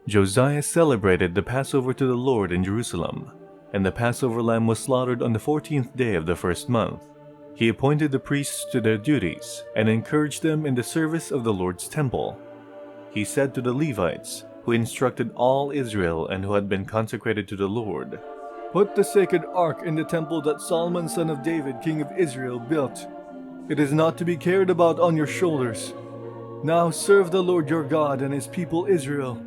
Josiah celebrated the Passover to the Lord in Jerusalem, and the Passover lamb was slaughtered on the 14th day of the first month. He appointed the priests to their duties and encouraged them in the service of the Lord's temple. He said to the Levites, who instructed all Israel and who had been consecrated to the Lord, "Put the sacred ark in the temple that Solomon son of David, king of Israel, built. It is not to be carried about on your shoulders. Now serve the Lord your God and his people Israel.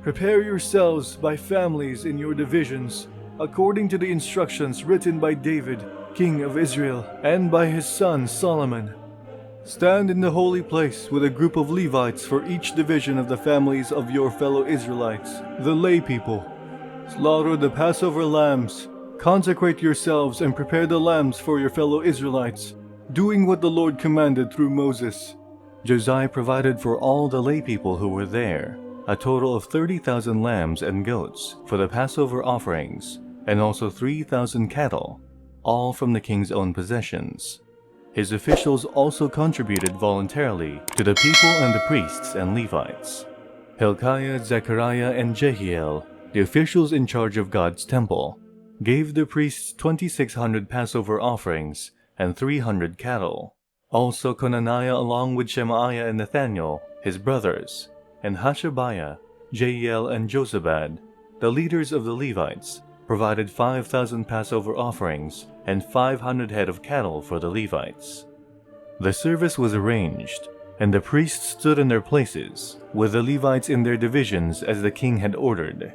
Prepare yourselves by families in your divisions, according to the instructions written by David, king of Israel, and by his son Solomon. Stand in the holy place with a group of Levites for each division of the families of your fellow Israelites, the lay people. Slaughter the Passover lambs. Consecrate yourselves and prepare the lambs for your fellow Israelites, doing what the Lord commanded through Moses." Josiah provided for all the lay people who were there a total of 30,000 lambs and goats for the Passover offerings, and also 3,000 cattle, all from the king's own possessions. His officials also contributed voluntarily to the people and the priests and Levites. Hilkiah, Zechariah, and Jehiel, the officials in charge of God's temple, gave the priests 2,600 Passover offerings and 300 cattle. Also Conaniah along with Shemaiah and Nathaniel, his brothers, and Hashabiah, Jehiel, and Jozabad, the leaders of the Levites, provided 5,000 Passover offerings and 500 head of cattle for the Levites. The service was arranged, and the priests stood in their places, with the Levites in their divisions as the king had ordered.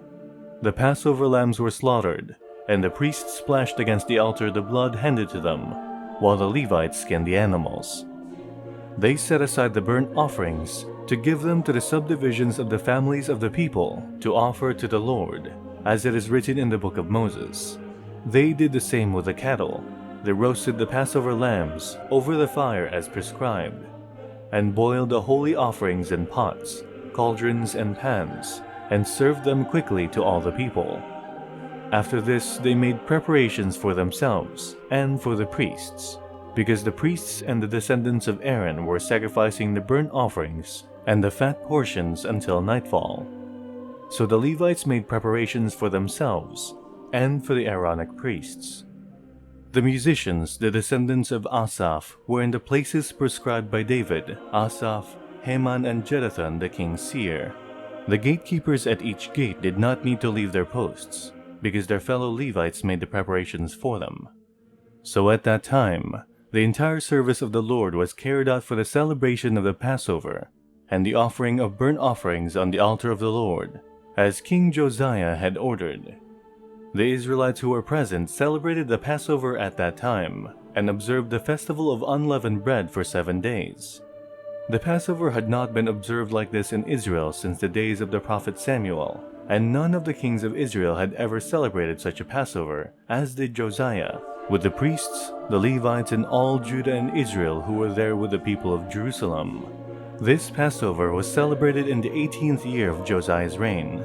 The Passover lambs were slaughtered, and the priests splashed against the altar the blood handed to them, while the Levites skinned the animals. They set aside the burnt offerings to give them to the subdivisions of the families of the people to offer to the Lord, as it is written in the book of Moses. They did the same with the cattle. They roasted the Passover lambs over the fire as prescribed, and boiled the holy offerings in pots, cauldrons, and pans, and served them quickly to all the people. After this, they made preparations for themselves and for the priests, because the priests and the descendants of Aaron were sacrificing the burnt offerings and the fat portions until nightfall. So the Levites made preparations for themselves and for the Aaronic priests. The musicians, the descendants of Asaph, were in the places prescribed by David, Asaph, Heman, and Jeduthun the king's seer. The gatekeepers at each gate did not need to leave their posts, because their fellow Levites made the preparations for them. So at that time, the entire service of the Lord was carried out for the celebration of the Passover, and the offering of burnt offerings on the altar of the Lord, as King Josiah had ordered. The Israelites who were present celebrated the Passover at that time, and observed the Festival of Unleavened Bread for 7 days. The Passover had not been observed like this in Israel since the days of the prophet Samuel, and none of the kings of Israel had ever celebrated such a Passover, as did Josiah, with the priests, the Levites, and all Judah and Israel who were there with the people of Jerusalem. This Passover was celebrated in the 18th year of Josiah's reign,